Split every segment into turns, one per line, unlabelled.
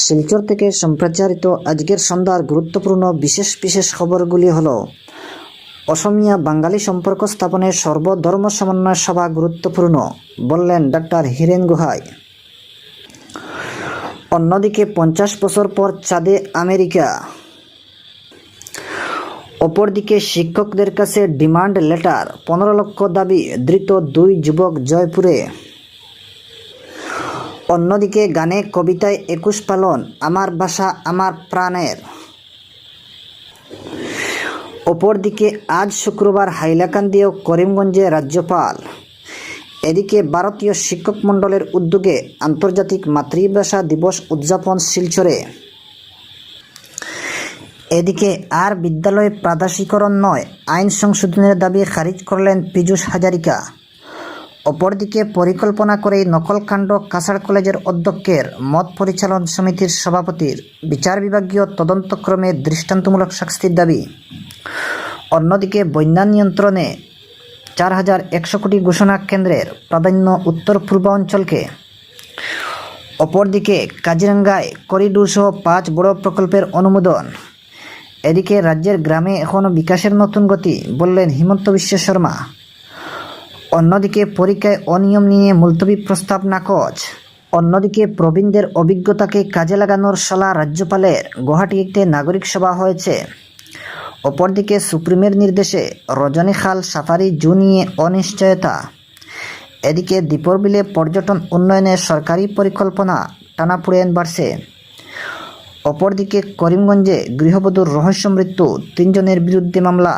শিলচর থেকে সম্প্রচারিত আজকের সন্ধ্যার গুরুত্বপূর্ণ বিশেষ খবরগুলি হলো: অসমিয়া বাঙালি সম্পর্ক স্থাপনে সর্বধর্ম সমন্বয় সভা গুরুত্বপূর্ণ, বললেন ডাক্তার হীরেন গোহাই। অন্যদিকে 50 বছর পর চাঁদে আমেরিকা। অপরদিকে শিক্ষকদের কাছে ডিমান্ড লেটার, 15 লক্ষ দাবি, ধৃত 2 যুবক জয়পুরে। অন্যদিকে গানে কবিতায় 21 পালন, আমার ভাষা আমার প্রাণের। অপরদিকে আজ শুক্রবার হাইলাকান্দি ও করিমগঞ্জে রাজ্যপাল। এদিকে ভারতীয় শিক্ষক মণ্ডলের উদ্যোগে আন্তর্জাতিক মাতৃভাষা দিবস উদযাপন শিলচরে। এদিকে আর বিদ্যালয়ে প্রাদেশিকরণ নয়, আইন সংশোধনের দাবি খারিজ করলেন পীযূষ হাজারিকা। অপরদিকে পরিকল্পনা করেই নকলকাণ্ড কাছাড় কলেজের অধ্যক্ষের, মত পরিচালন সমিতির সভাপতির বিচার বিভাগীয় তদন্তক্রমে দৃষ্টান্তমূলক শাস্তির দাবি। অন্যদিকে বন্যা নিয়ন্ত্রণে 4100 কোটি ঘোষণা কেন্দ্রের, প্রাধান্য উত্তর পূর্বাঞ্চলকে। অপরদিকে কাজিরাঙ্গায় করিডোর সহ 5 বড় প্রকল্পের অনুমোদন। এদিকে রাজ্যের গ্রামে এখনও বিকাশের নতুন গতি, বললেন হিমন্ত বিশ্ব শর্মা। অন্যদিকে পরীক্ষায় অনিয়ম নিয়ে মুলতবি প্রস্তাব নাকচ। অন্যদিকে প্রবীণদের অভিজ্ঞতাকে কাজে লাগানোর সলা রাজ্যপালের, গুয়াহাটিতে নাগরিক সভা হয়েছে। অপরদিকে সুপ্রিমের নির্দেশে রজনীখাল সাফারি জু নিয়ে অনিশ্চয়তা। এদিকে দীপর বিলে পর্যটন উন্নয়নে সরকারি পরিকল্পনা টানাপোড়েন বাড়ছে। অপরদিকে করিমগঞ্জে গৃহবধূর রহস্য মৃত্যু, 3 জনের বিরুদ্ধে মামলা।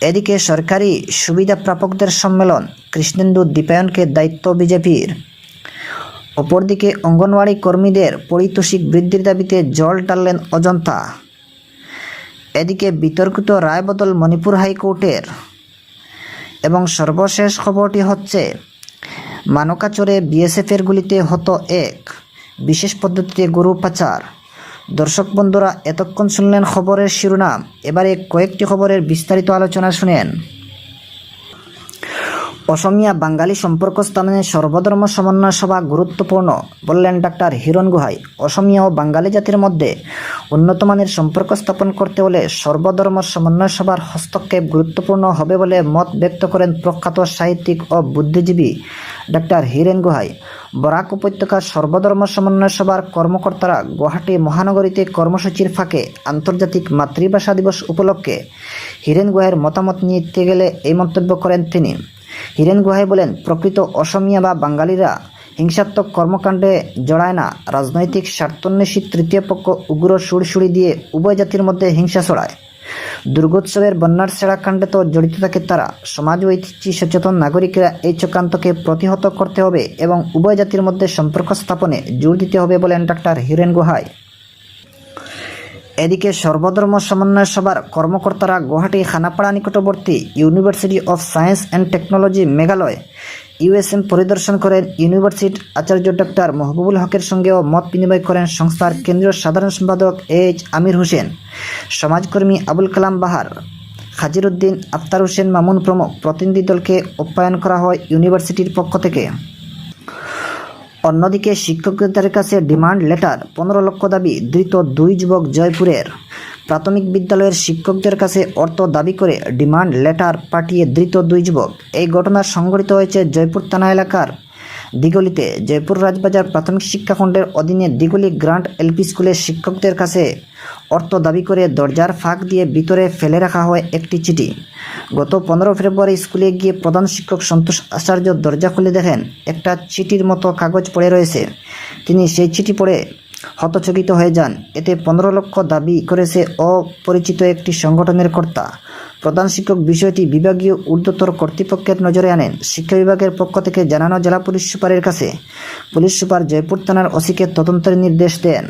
এদিকে সরকারি সুবিধা প্রাপকদের সম্মেলন, কৃষ্ণেন্দু দীপায়নকে দায়িত্ব বিজেপির। অপরদিকে অঙ্গনওয়াড়ি কর্মীদের পারিতোষিক বৃদ্ধির দাবিতে জল টানলেন অজন্তা। এদিকে বিতর্কিত রায় বদল মণিপুর হাইকোর্টের। এবং সর্বশেষ খবরটি হচ্ছে, মানকাচরে বিএসএফের গুলিতে হত 1, বিশেষ পদ্ধতিতে গরু পাচার। দর্শক বন্ধুরা, এতক্ষণ শুনলেন খবরের শিরোনাম। এবারে কয়েকটি খবরের বিস্তারিত আলোচনা শুনেন। অসমিয়া বাঙালি সম্পর্ক স্থাপনে সর্বধর্ম সমন্বয় সভা গুরুত্বপূর্ণ, বললেন ডাক্তার হীরেন গোহাই। অসমিয়া ও বাঙালি জাতির মধ্যে উন্নত মানের সম্পর্ক স্থাপন করতে হলে সর্বধর্ম সমন্বয় সভার হস্তক্ষেপ গুরুত্বপূর্ণ হবে বলে মত ব্যক্ত করেন প্রখ্যাত সাহিত্যিক ও বুদ্ধিজীবী ডাক্তার হীরেন গোহাই। বরাক উপত্যকার সর্বধর্ম সমন্বয় সভার কর্মকর্তারা গুয়াহাটি মহানগরীতে কর্মসূচির ফাঁকে আন্তর্জাতিক মাতৃভাষা দিবস উপলক্ষে হীরেন গোহাইয়ের মতামত নিতে গেলে এই মন্তব্য করেন তিনি। হীরেন গোহাই বলেন, প্রকৃত অসমিয়া বা বাঙালিরা হিংসাত্মক কর্মকাণ্ডে জড়ায় না। রাজনৈতিক স্বার্থান্বেষী তৃতীয় পক্ষ উগ্র সুরসুরি দিয়ে উভয় জাতির মধ্যে হিংসা ছড়ায়। দুর্গোৎসবের বন্যার ছেঁড়া কাণ্ডে তো জড়িত থাকে তারা। সমাজ ও ঐতিহ্য সচেতন নাগরিকরা এই চক্রান্তকে প্রতিহত করতে হবে এবং উভয় জাতির মধ্যে সম্পর্ক স্থাপনে জোর দিতে হবে, বলেন ডাক্তার হীরেন গোহাই। এদিকে সর্বধর্ম সমন্বয় সভার কর্মকর্তারা গুয়াহাটি খানাপাড়া নিকটবর্তী university of science and technology Meghalaya USM পরিদর্শন করেন। ইউনিভার্সিটির আচার্য ডাক্তার মহবুবুল হকের সঙ্গেও মত বিনিময় করেন সংস্থার কেন্দ্রীয় সাধারণ সম্পাদক এইচ আমির হোসেন, সমাজকর্মী আবুল কালাম বাহার, খাজির উদ্দিন, আফতার হোসেন মামুন প্রমুখ প্রতিনিধি দলকে আপ্যায়ন করা হয় ইউনিভার্সিটির পক্ষ থেকে। অন্যদিকে শিক্ষকদের কাছে ডিমান্ড লেটার, 15 লক্ষ দাবি, ধৃত 2 যুবক জয়পুরের। প্রাথমিক বিদ্যালয়ের শিক্ষকদের কাছে অর্থ দাবি করে ডিমান্ড লেটার পাঠিয়ে ধৃত 2 যুবক। এই ঘটনা সংঘটিত হয়েছে জয়পুর থানা এলাকার দিগলিতে। জয়পুর রাজবাজার প্রাথমিক শিক্ষাখণ্ডের অধীনে দিগলি গ্রান্ট এলপি স্কুলের শিক্ষকদের কাছে অর্থ দাবি করে দরজার ফাঁক দিয়ে ভিতরে ফেলে রাখা হয় একটি চিঠি। গত 15 ফেব্রুয়ারি স্কুলে গিয়ে প্রধান শিক্ষক সন্তোষ আচার্য দরজা খুলে দেখেন একটা চিঠির মতো কাগজ পড়ে রয়েছে। তিনি সেই চিঠি পড়ে হতচকিত হয়ে যান। এতে 15 লক্ষ দাবি করেছে অপরিচিত একটি সংগঠনের কর্তা। প্রধান শিক্ষক বিষয়টি বিভাগীয় ঊর্ধ্বতর কর্তৃপক্ষের নজরে আনেন। শিক্ষা বিভাগের পক্ষ থেকে জানানো জেলা পুলিশ সুপারের কাছে পুলিশ সুপার জয়পুর থানার ওসিকে তদন্তের নির্দেশ দেন।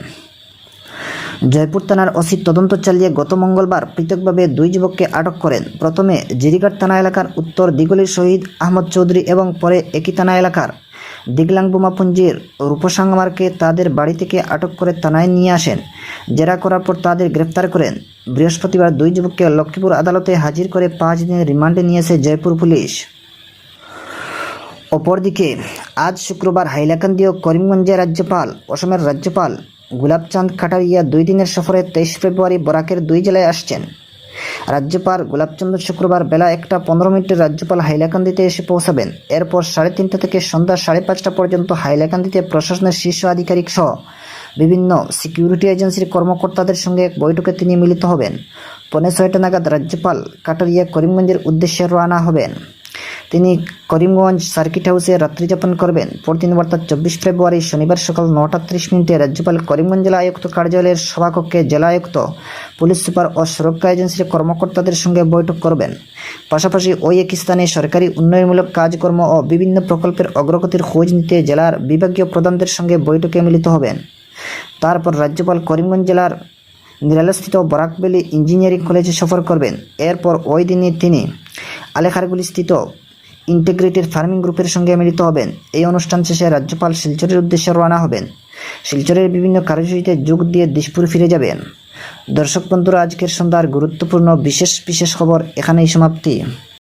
জয়পুর থানার ওসি তদন্ত চালিয়ে গত মঙ্গলবার পৃথকভাবে 2 যুবককে আটক করেন। প্রথমে জিরিঘাট থানা এলাকার উত্তর দিগলির শহীদ আহমদ চৌধুরী এবং পরে একই থানা এলাকার দিগলাং বোমাপুঞ্জির রূপসাংমারকে তাদের বাড়ি থেকে আটক করে থানায় নিয়ে আসেন। জেরা করার পর তাদের গ্রেফতার করেন। বৃহস্পতিবার 2 যুবককে লক্ষ্মীপুর আদালতে হাজির করে 5 দিনের রিমান্ডে নিয়েছে জয়পুর পুলিশ। অপরদিকে আজ শুক্রবার হাইলাকান্দি ও করিমগঞ্জে রাজ্যপাল অসমের রাজ্যপাল গুলাবচাঁদ কাটারিয়া 2 দিনের সফরে 23 ফেব্রুয়ারি বরাকের 2 জেলায় আসছেন। রাজ্যপাল গুলাবচাঁদ শুক্রবার বেলা 1:15 রাজ্যপাল হাইলাকান্দিতে এসে পৌঁছাবেন। এরপর 3:30 থেকে সন্ধ্যা 5:30 পর্যন্ত হাইলাকান্দিতে প্রশাসনের শীর্ষ আধিকারিক সহ বিভিন্ন সিকিউরিটি এজেন্সির কর্মকর্তাদের সঙ্গে এক বৈঠকে তিনি মিলিত হবেন। 5:45 নাগাদ রাজ্যপাল কাটারিয়া করিমগঞ্জের উদ্দেশ্যে রওনা হবেন। তিনি করিমগঞ্জ সার্কিট হাউসে রাত্রিযাপন করবেন। পরদিন অর্থাৎ 24 ফেব্রুয়ারি শনিবার সকাল 9:30 রাজ্যপাল করিমগঞ্জ জেলা আয়ুক্ত কার্যালয়ের সভাকক্ষে জেলা আয়ুক্ত, পুলিশ সুপার ও সুরক্ষা এজেন্সির কর্মকর্তাদের সঙ্গে বৈঠক করবেন। পাশাপাশি ওই একই স্থানে সরকারি উন্নয়নমূলক কাজকর্ম ও বিভিন্ন প্রকল্পের অগ্রগতির খোঁজ নিতে জেলার বিভাগীয় প্রধানদের সঙ্গে বৈঠকে মিলিত হবেন। তারপর রাজ্যপাল করিমগঞ্জ জেলার নিরালাস্থিত বরাক ভ্যালি ইঞ্জিনিয়ারিং কলেজে সফর করবেন। এরপর ওই দিনই তিনি আলেখারগুলি স্থিত ইন্টিগ্রেটেড ফার্মিং গ্রুপের সঙ্গে মিলিত হবেন। এই অনুষ্ঠান শেষে রাজ্যপাল শিলচরের উদ্দেশ্যে রওনা হবেন। শিলচরের বিভিন্ন কার্যসূচিতে যোগ দিয়ে দিশপুর ফিরে যাবেন। দর্শক বন্ধুরা, আজকের সন্ধ্যার গুরুত্বপূর্ণ বিশেষ খবর এখানেই সমাপ্তি।